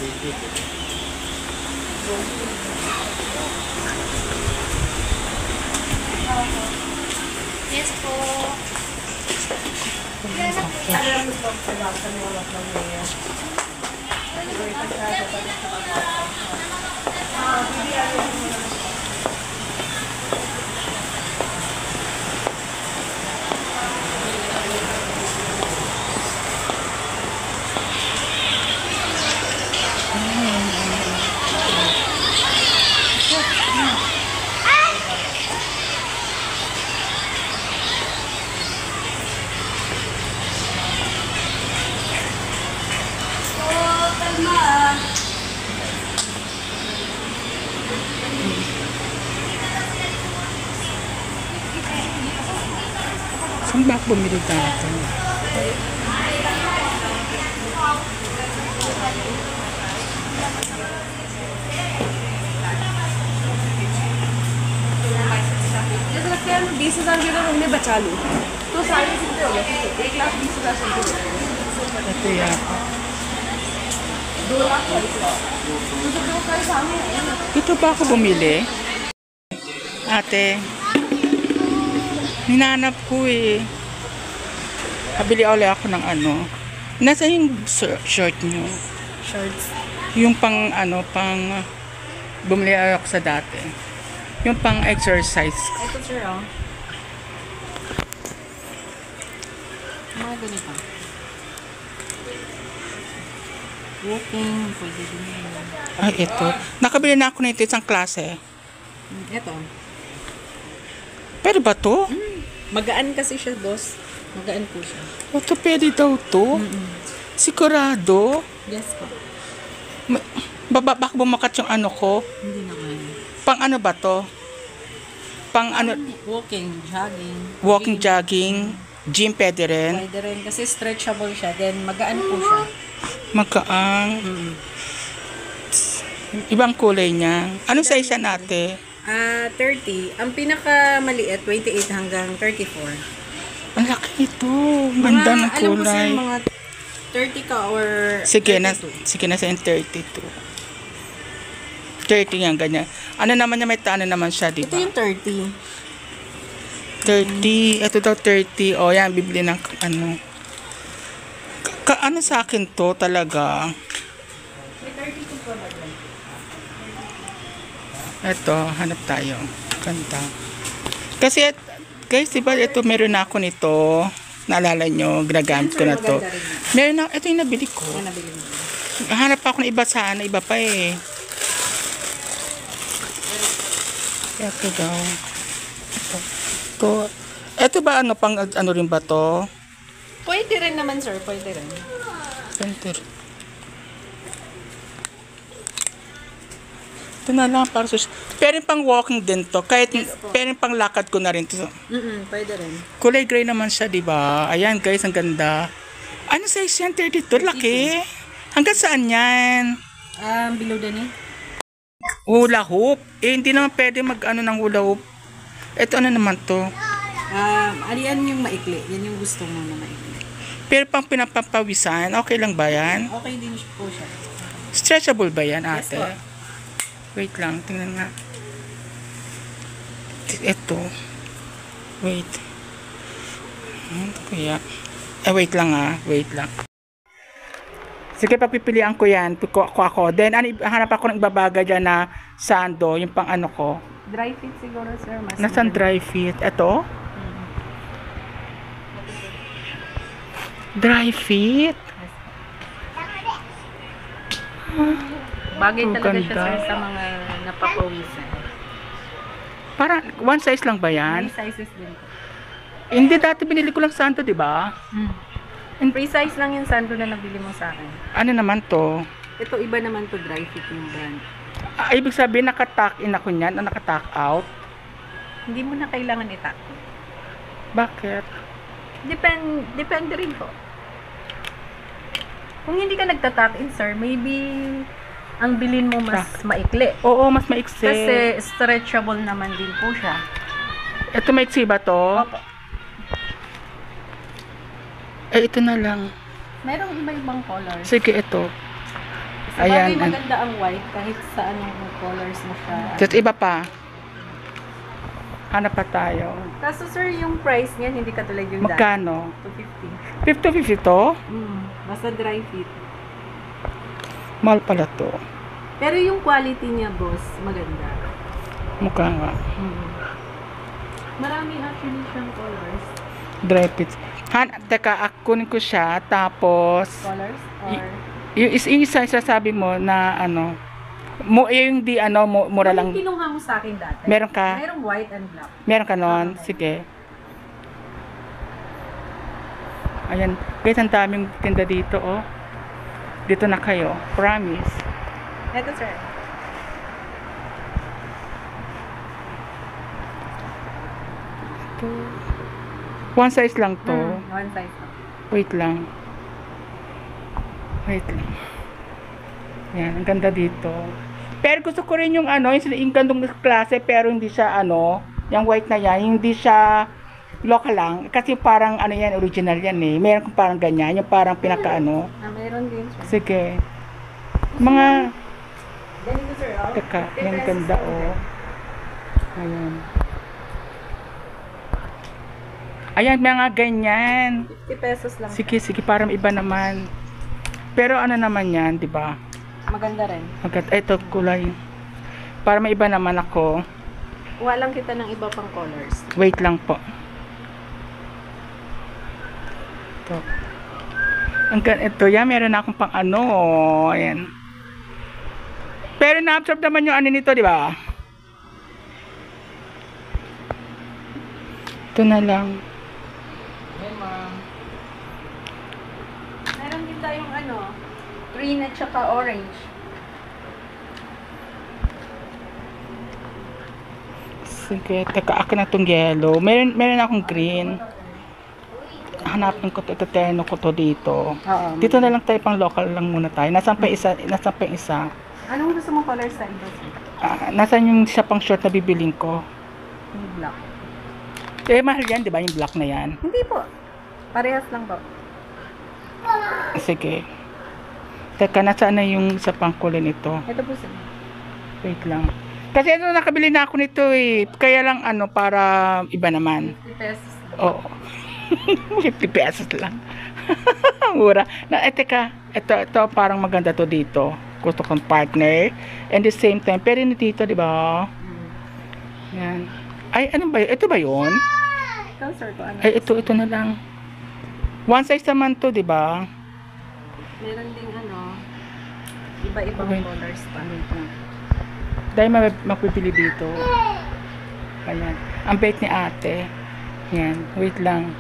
Yes po. Saan ba ako bumili dati? जैसे लगता है 20,000 के तो हमने बचा लो तो 70,500 हो गया 1,20,000 समथिंग Ito yata. 2,40,000 तो दो का सामने है ना Dito ba ako bumili? Ate, hinanap ko eh. Kabili ulit ako ng ano. Nasa yung short nyo? shorts Yung pang ano, pang bumili ako sa dati. Yung pang exercise. ito sir oh mga ganito walking pwede din Ay, ito. Nakabili na ako nito isang klase. ito Pwede ba to? magaan kasi siya boss magaan po siya Ito pwede daw to? Sigurado? yes po Baka bumakat yung ano ko? hindi naman Pang ano ba to? Pang ano? walking jogging Walking, jogging, gym pwede rin. pwede rin kasi stretchable siya then magaan po siya Magkaang. Ibang kulay niya. Ano size siya natin? 30 ang pinakamaliit 28 hanggang 34 Ang laki nito. Ganda ng alam ko sir, kulay. mga 30 ka or Sige na, 32. sige na sa 32. 30 yan, ganyan. Ano naman niya, may tano naman siya, di Ito ba? yung 30. 30. Ito daw 30. O yan, bibili ng ano. Ano sa akin to talaga? Ito, hanap tayo. Ganda. Kasi, guys, diba, ito meron na ako nito. Naalala nyo, ginagamit ko na to. Maganda rin. Meron na, ito yung nabili ko. Yan, nabili mo. Hanap pa ako ng iba sana, iba pa eh. Ito daw. Ito ba ano, pang ano rin ba to? Pwede rin naman sir, pwede rin. Center. Ito na lang para sa... Pero pang walking din to. Kahit pero pang lakad ko na rin to. Pwede rin. Kulay gray naman siya, di ba? Ayan guys, ang ganda. Ano size yan? 32? Laki. Hanggang saan yan? Below the knee. Hula hoop. Eh, hindi naman pwede mag-ano ng hula hoop. Ito ano naman to? Yan yung maikli. Yan yung gusto mo na maikli. Pero pang pinapapawisan, okay lang ba yan? Okay din po siya. Stretchable ba yan, Yes ate? po. Wait lang, tingnan nga. Ito. Wait. Kaya. Wait lang wait lang. Sige, pagpipilian ko yan. Ko ako. Then, hanap ako ng ibabaga dyan na sando, yung pang ano ko. Dry fit siguro sir. Mas Nasaan dry fit? Ito? Dry fit? Bagay Ang talaga siya ganda. sir sa mga napapawisan. Parang one size lang ba yan? Free sizes din po. Hindi, dati binili ko lang sando, di ba? Free size lang yung sando na nabili mo sa akin. Ano naman to? Ito iba naman to dry fit yung brand. Ibig sabihin, naka-tuck in ako niyan, naka-tuck out? Hindi mo na kailangan itak. Bakit? Depende rin po. Kung hindi ka nagta-tuck in sir, maybe ang bilin mo mas maikli. Oo, mas maiksi. Kasi stretchable naman din po siya. Ito maiksi ba to? Opo. Eh, ito na lang. Merong iba-ibang colors. Sige, ito. Sa Ayan. bagay maganda ang white kahit sa anong colors mo siya. Just iba pa. Hanap pa tayo. Kaso sir, yung price niyan hindi katulad yung dati. Magkano? 250. 50 to? Basta dry fit. Mahal pala to. Pero yung quality niya, boss, maganda. Mukha nga. Marami actually siyang colors. Dry fit. Teka, kunin ko siya. Tapos, Colors? Or... yung isa sabi mo na ano, yung di ano, mura lang. Yung kinuha mo sa akin dati. Meron ka? Merong white and black. Meron ka nun? Sige. Ayan. Guys, ang daming tinda dito, oh. Dito na kayo. Promise. Ito, sir. Ito. One size lang to. One size. Wait lang. Wait lang. Yan, ang ganda dito. Pero gusto ko rin yung ano, yung gandong klase, pero hindi siya ano, yung white na yan, hindi siya local lang. Kasi parang ano yan, original yan eh. Meron kong parang ganyan, yung parang pinaka ano. Meron din, sir. Sige. Mga, Ganito, sir. Oh. teka, yung ganda oh. Ayan. Ayan, mga ganyan. 50 pesos lang. Sige, sige, parang iba naman. Pero ano naman yan, di ba? Maganda rin. Ito, kulay. Para may iba naman ako. Kuha lang kita ng iba pang colors. Wait lang po. Ito. Ito, yan, meron na akong pang ano. Ayan. Pero na-absorb naman yung ano nito, di ba? Ito na lang. Meron din tayong ano, green at saka orange. Sige, teka, akin na itong yellow. Meron akong green. Hanapin ko ito, teno ko to dito. Oo. Dito na lang tayo, pang local lang muna tayo. Nasaan pa isa? Nasaan pa yung isa? Anong gusto mong colors sa iba? Nasaan yung isa pang short na bibiling ko? Yung black. Eh, mahal yan, di ba? Yung black na yan. Hindi po. Parehas lang po. Sige. Teka, nasaan na yung isa pang kulay nito? Ito po sir. Wait lang. Kasi ito, nakabili na ako nito eh. Kaya lang ano, para iba naman. 50 pesos. Oo. 50 pesos lang. Mura. Teka, ito parang maganda to dito. Gusto kong partner. And the same time, pero yun dito, di ba? Yan. Ay, ano ba yun? Ito ba yun? Ikaw sir, ko ano? Ay, ito na lang. One size naman to, di ba? Meron ding ano, iba-ibang Okay. colors pa. Dahil mapipili dito. Ayan. Ang bait ni ate. Yan. Wait lang.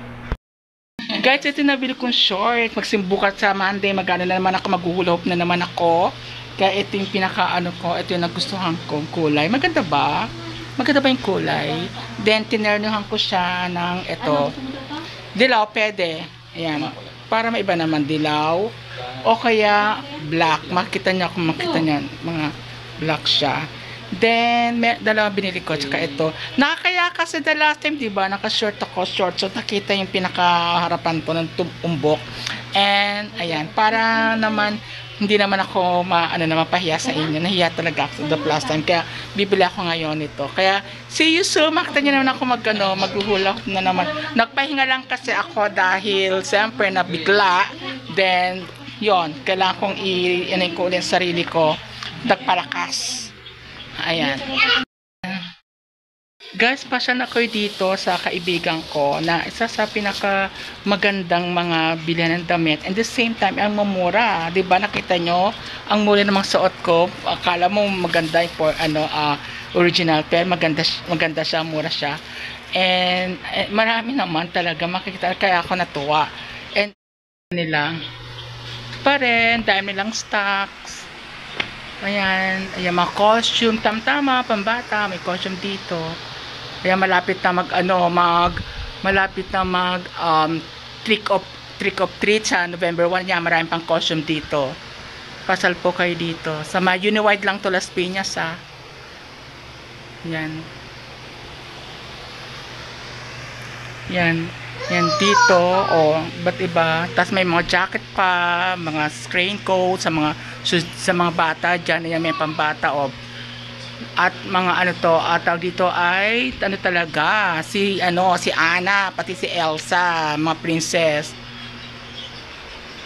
Guys, ito nabili kong short. Magsimbukat sa Monday. Magano na naman ako. Maghuhulop na naman ako. Kaya ito yung pinaka-ano ko. Ito yung nagustuhan kong kulay. Maganda ba? Maganda ba yung kulay? Then, tinernuhan ko siya ng ito. Dilaw, pwede. Ayan. Para maiba naman dilaw. O kaya black. Makita niya kung makita niya. Mga black siya. Then, dalawang binili ko. Tsaka ito. Nakakaya kasi the last time, diba? Naka-short ako. Short. So, nakita yung pinakaharapan ko ng umbok. And, ayan. Para naman, hindi naman ako mapahiya sa inyo. Nahiya talaga ako the last time. Kaya, bibili ako ngayon nito. Kaya, see you soon. Makita niyo naman ako maghuhula na naman. Nagpahinga lang kasi ako dahil, siyempre, nabigla. Then, yon kailangan kong i-inay ko ulit sarili ko. Nagpalakas. Ayan. Guys, pasyal ako dito sa kaibigan ko na isa sa pinaka magandang mga bilihan ng damit. And the same time, ang mamura. Diba nakita nyo? Ang mura namang suot ko. Akala mo maganda yung original. Pero maganda siya, mura siya. And marami naman talaga makikita. Kaya ako natuwa. And nila pa rin, dami lang stocks. Ayan, mga costume, tamtama, pambata, may costume dito. Ayan, malapit na trick of treat sa November 1. Yan, maraming pang costume dito. Pasal po kayo dito. Sa mga Uniwide lang to, Las Piñas, ha. Yan. Yan. Yan dito, ba't iba? Tapos may mga jacket pa, mga raincoat sa mga bata dyan. Yan, may pambata, At mga ano to, tawag dito ay ano talaga, si Anna, pati si Elsa, mga princess.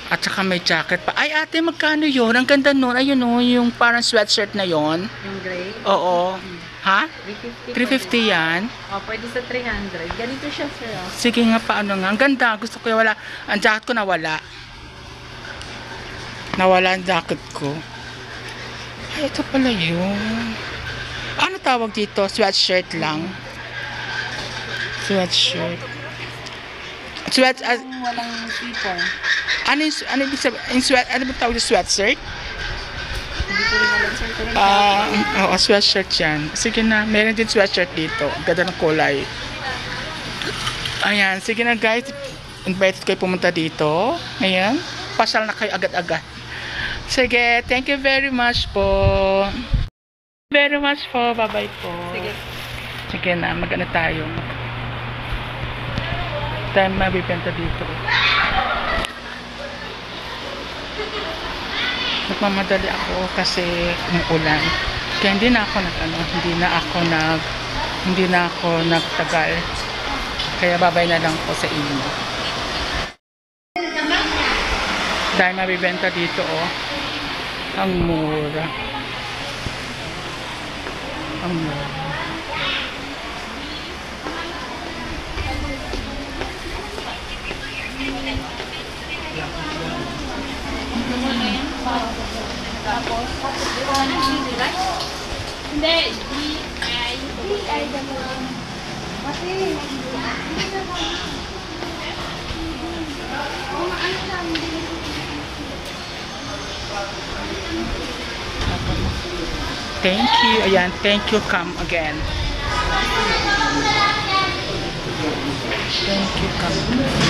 At saka may jacket pa. Ay ate, magkano yun? Ang ganda nun. Ayun yung parang sweatshirt na yon. Yung gray? Oo. Ha? 350 350. yan? Pwede sa 300. Ganito siya, sir. Sige nga, paano nga. Ang ganda. Gusto ko yung wala. Ang jacket ko nawala. Nawala ang jacket ko. Ay, ito pala yun. Ano tawag dito? Sweatshirt lang. Sweatshirt. Walang zipper. Ano ibig sabihin? Ano ba tawag yung sweatshirt? Hindi ko rin alam, sir. Pero Oo, sweatshirt yan. Sige na, meron din sweatshirt dito. Ganda ng kulay. Ayan, sige na guys. Invited kayo pumunta dito. Ayan, pasal na kayo agad-agad. Sige, thank you very much po. Very much po. Bye-bye po. Sige. Sige na, mag-ano tayo. Tayo mabibenta dito. Nagmamadali ako kasi umuulan. Kaya hindi na ako nagtagal. Kaya babay na lang po sa inyo. Dahil mabibenta dito ang mura. Ang mura. Hindi, D-I naman. Kasi, Thank you. Ayan, thank you. Come again. Thank you. Come.